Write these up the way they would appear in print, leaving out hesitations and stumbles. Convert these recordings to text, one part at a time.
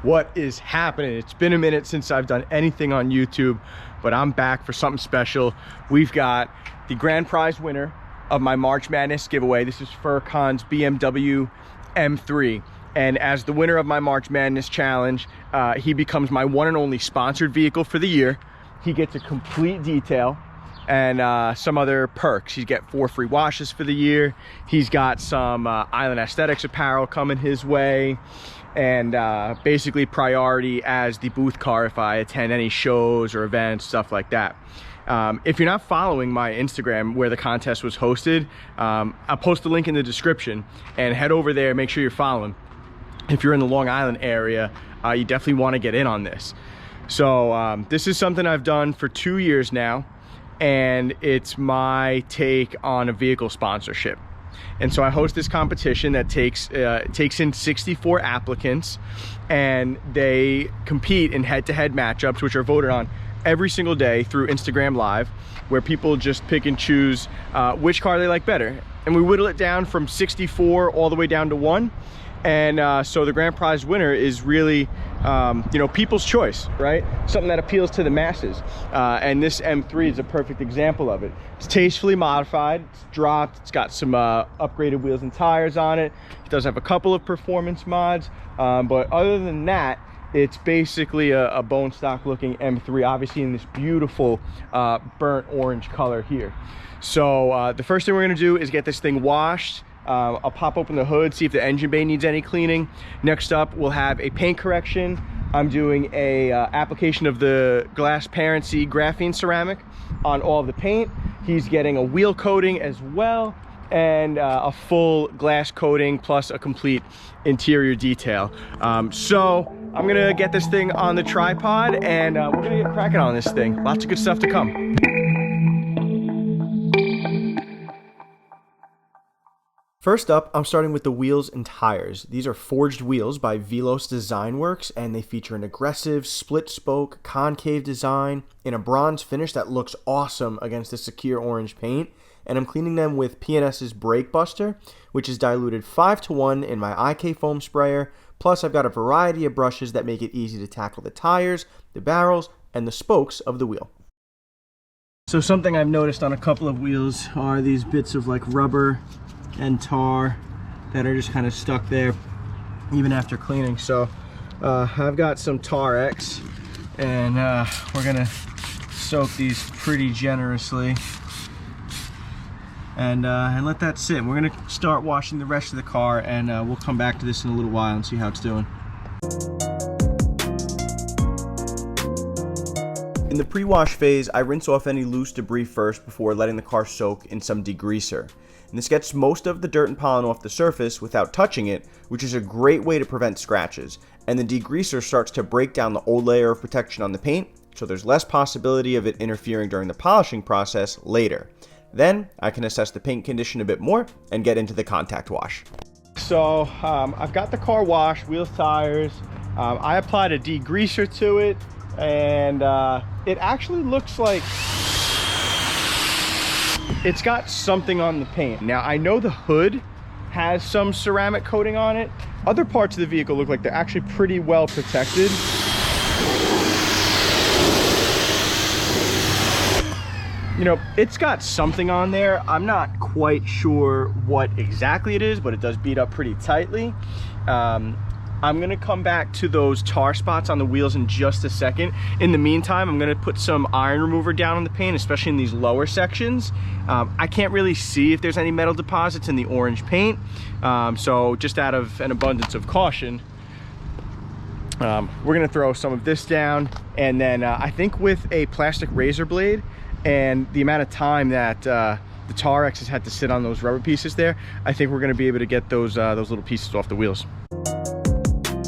What is happening? It's been a minute since I've done anything on YouTube, but I'm back for something special. We've got the grand prize winner of my March Madness giveaway. This is Furcon's BMW M3. And as the winner of my March Madness challenge, he becomes my one and only sponsored vehicle for the year. He gets a complete detail and some other perks. He's got 4 free washes for the year. He's got some Island Aesthetics apparel coming his way, and basically priority as the booth car if I attend any shows or events, stuff like that. If you're not following my Instagram where the contest was hosted, I'll post the link in the description, and head over there, make sure you're following. If you're in the Long Island area, you definitely want to get in on this. So this is something I've done for 2 years now, and it's my take on a vehicle sponsorship. And so I host this competition that takes in 64 applicants, and they compete in head-to-head matchups, which are voted on every single day through Instagram Live, where people just pick and choose which car they like better. And we whittle it down from 64 all the way down to 1. And so the grand prize winner is really, you know, people's choice, right? Something that appeals to the masses. And this M3 is a perfect example of it. It's tastefully modified, it's dropped, it's got some upgraded wheels and tires on it. It does have a couple of performance mods, but other than that, it's basically a bone stock looking M3, obviously in this beautiful burnt orange color here. So the first thing we're gonna do is get this thing washed. I'll pop open the hood, see if the engine bay needs any cleaning. Next up, we'll have a paint correction. I'm doing a application of the Glass Parency graphene ceramic on all of the paint. He's getting a wheel coating as well, and a full glass coating plus a complete interior detail. So I'm gonna get this thing on the tripod, and we're gonna get cracking on this thing. Lots of good stuff to come. First up, I'm starting with the wheels and tires. These are forged wheels by Velos Design Works, and they feature an aggressive split spoke concave design in a bronze finish that looks awesome against the secure orange paint. And I'm cleaning them with P&S's Brake Buster, which is diluted 5-to-1 in my IK foam sprayer. Plus I've got a variety of brushes that make it easy to tackle the tires, the barrels, and the spokes of the wheel. So something I've noticed on a couple of wheels are these bits of like rubber and tar that are just kind of stuck there even after cleaning. So I've got some Tar X, and we're gonna soak these pretty generously and let that sit. We're gonna start washing the rest of the car, and we'll come back to this in a little while and see how it's doing. In the pre-wash phase, I rinse off any loose debris first before letting the car soak in some degreaser. And this gets most of the dirt and pollen off the surface without touching it, which is a great way to prevent scratches. And the degreaser starts to break down the old layer of protection on the paint, so there's less possibility of it interfering during the polishing process later. Then I can assess the paint condition a bit more and get into the contact wash. So I've got the car washed, wheels, tires. I applied a degreaser to it, and it actually looks like it's got something on the paint. Now I know the hood has some ceramic coating on it. Other parts of the vehicle look like they're actually pretty well protected. You know, it's got something on there. I'm not quite sure what exactly it is, but it does beat up pretty tightly. I'm gonna come back to those tar spots on the wheels in just a second. In the meantime, I'm gonna put some iron remover down on the paint, especially in these lower sections. I can't really see if there's any metal deposits in the orange paint. So just out of an abundance of caution, we're gonna throw some of this down. And then I think with a plastic razor blade and the amount of time that the Tar X has had to sit on those rubber pieces there, I think we're gonna be able to get those little pieces off the wheels.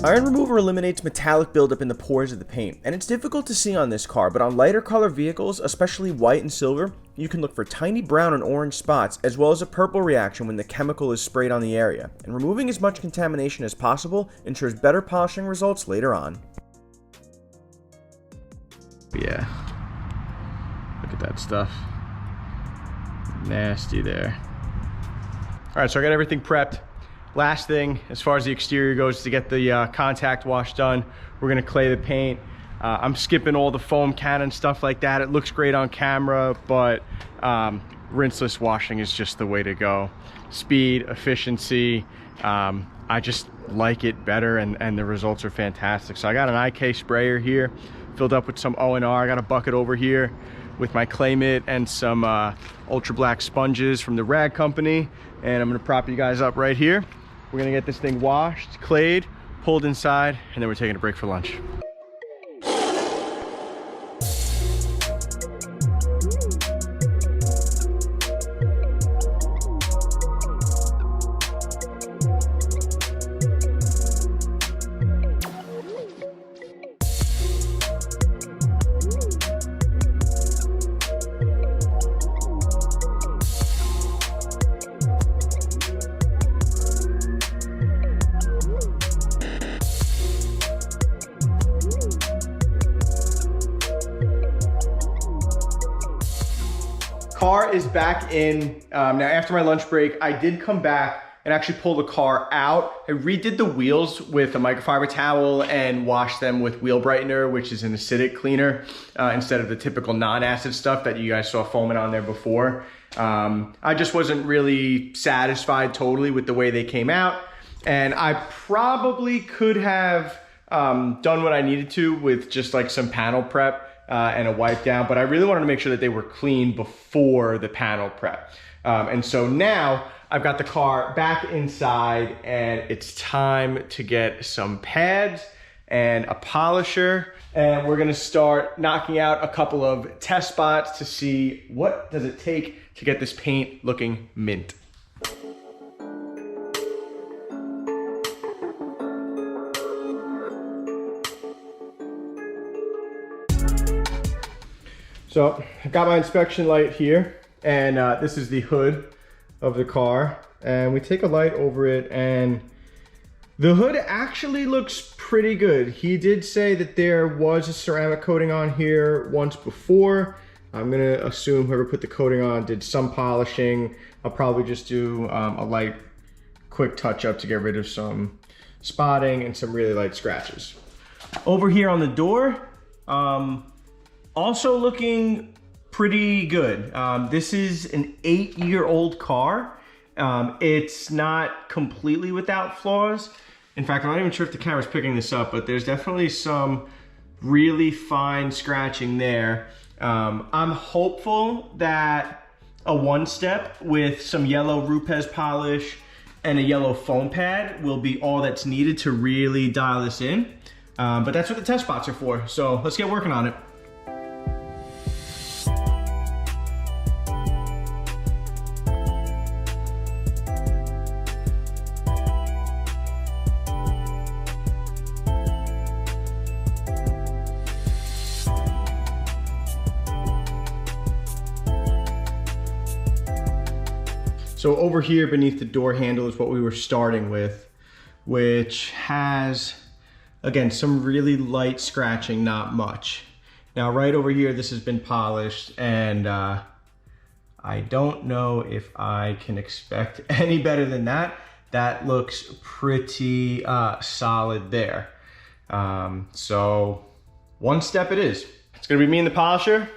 Iron remover eliminates metallic buildup in the pores of the paint, and it's difficult to see on this car, but on lighter color vehicles, especially white and silver, you can look for tiny brown and orange spots, as well as a purple reaction when the chemical is sprayed on the area, and removing as much contamination as possible ensures better polishing results later on. Yeah, look at that stuff. Nasty there. All right, so I got everything prepped. Last thing, as far as the exterior goes, to get the contact wash done, we're gonna clay the paint. I'm skipping all the foam cannon stuff like that. It looks great on camera, but rinseless washing is just the way to go. Speed, efficiency, I just like it better, and the results are fantastic. So I got an IK sprayer here, filled up with some O&R. I got a bucket over here with my clay mitt and some ultra black sponges from the rag company, and I'm gonna prop you guys up right here. We're gonna get this thing washed, clayed, pulled inside, and then we're taking a break for lunch. Car is back in. Now after my lunch break, I did come back and actually pull the car out. I redid the wheels with a microfiber towel and washed them with wheel brightener, which is an acidic cleaner, instead of the typical non-acid stuff that you guys saw foaming on there before. I just wasn't really satisfied totally with the way they came out, and I probably could have done what I needed to with just like some panel prep and a wipe down, but I really wanted to make sure that they were clean before the panel prep. And so now I've got the car back inside, and it's time to get some pads and a polisher, and we're gonna start knocking out a couple of test spots to see what does it take to get this paint looking mint. So I've got my inspection light here, and this is the hood of the car, and we take a light over it, and the hood actually looks pretty good. He did say that there was a ceramic coating on here once before. I'm gonna assume whoever put the coating on did some polishing. I'll probably just do a light quick touch up to get rid of some spotting and some really light scratches. Over here on the door, also looking pretty good. This is an 8-year-old car. It's not completely without flaws. In fact, I'm not even sure if the camera's picking this up, but there's definitely some really fine scratching there. I'm hopeful that a one-step with some yellow Rupes polish and a yellow foam pad will be all that's needed to really dial this in. But that's what the test spots are for. So let's get working on it. So over here beneath the door handle is what we were starting with, which has, again, some really light scratching, not much. Now right over here, this has been polished, and I don't know if I can expect any better than that. That looks pretty solid there. So one step it is. It's gonna be me and the polisher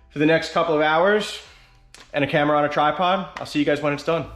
for the next couple of hours, and a camera on a tripod. I'll see you guys when it's done.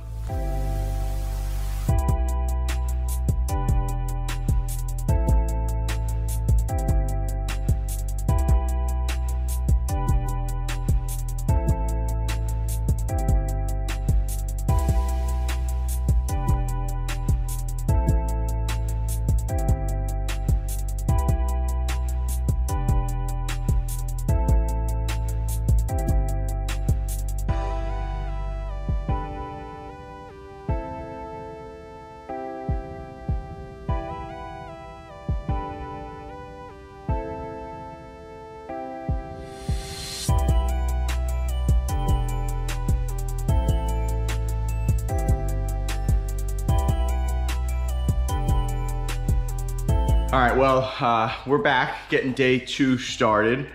All right, well, we're back getting day 2 started.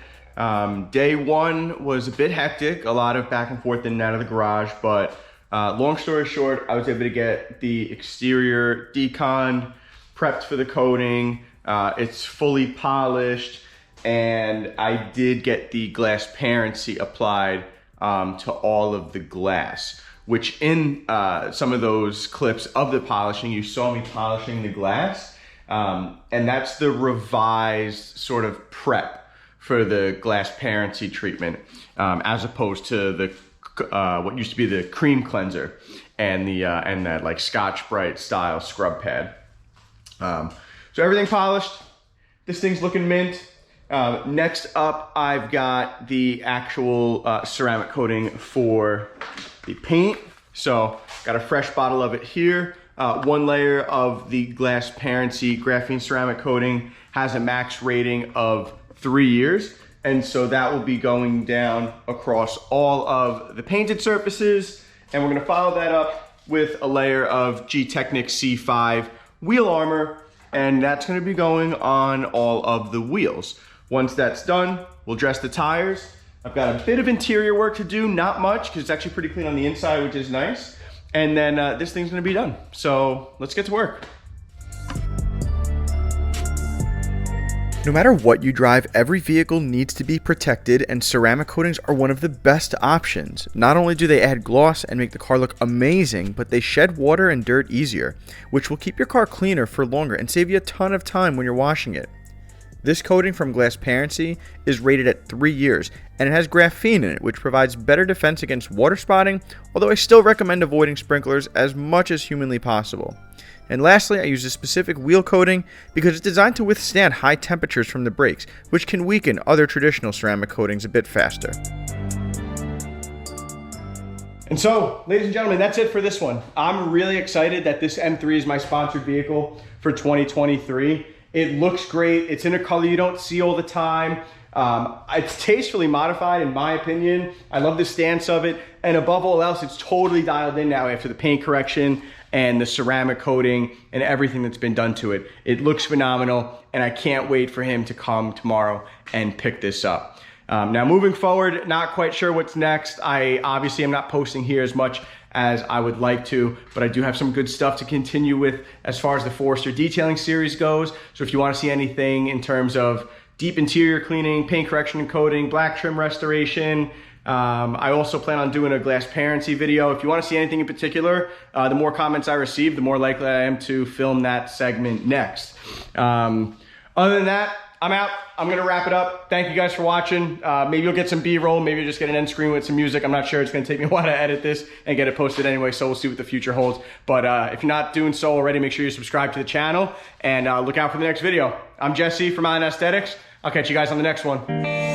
Day 1 was a bit hectic, a lot of back and forth in and out of the garage, but Long story short, I was able to get the exterior deconned, prepped for the coating. It's fully polished, and I did get the glass parency applied to all of the glass, which in some of those clips of the polishing, you saw me polishing the glass, and that's the revised sort of prep for the glass parency treatment, as opposed to the what used to be the cream cleanser and the and that like Scotch-Brite style scrub pad. So everything polished. This thing's looking mint. Next up, I've got the actual ceramic coating for the paint. So got a fresh bottle of it here. One layer of the glass parency graphene ceramic coating has a max rating of 3 years. And so that will be going down across all of the painted surfaces. And we're gonna follow that up with a layer of G-Technic C5 wheel armor. And that's gonna be going on all of the wheels. Once that's done, we'll dress the tires. I've got a bit of interior work to do, not much, because it's actually pretty clean on the inside, which is nice. And then this thing's gonna be done. So let's get to work. No matter what you drive, every vehicle needs to be protected, and ceramic coatings are one of the best options. Not only do they add gloss and make the car look amazing, but they shed water and dirt easier, which will keep your car cleaner for longer and save you a ton of time when you're washing it. This coating from Glass Parency is rated at 3 years, and it has graphene in it, which provides better defense against water spotting, although I still recommend avoiding sprinklers as much as humanly possible. And lastly, I use a specific wheel coating because it's designed to withstand high temperatures from the brakes, which can weaken other traditional ceramic coatings a bit faster. And so, ladies and gentlemen, that's it for this one. I'm really excited that this M3 is my sponsored vehicle for 2023. It looks great. It's in a color you don't see all the time. It's tastefully modified, in my opinion. I love the stance of it. And above all else, it's totally dialed in now after the paint correction and the ceramic coating and everything that's been done to it. It looks phenomenal, and I can't wait for him to come tomorrow and pick this up. Now moving forward, not quite sure what's next. I obviously am not posting here as much as I would like to, but I do have some good stuff to continue with as far as the Forester detailing series goes. So if you want to see anything in terms of deep interior cleaning, paint correction and coating, black trim restoration, I also plan on doing a glass parency video. If you want to see anything in particular, the more comments I receive, the more likely I am to film that segment next. Other than that, I'm out. I'm going to wrap it up. Thank you guys for watching. Maybe you'll get some B-roll. Maybe you'll just get an end screen with some music. I'm not sure. It's going to take me a while to edit this and get it posted anyway, so we'll see what the future holds. But if you're not doing so already, make sure you subscribe to the channel and look out for the next video. I'm Jesse from Island Aesthetics. I'll catch you guys on the next one.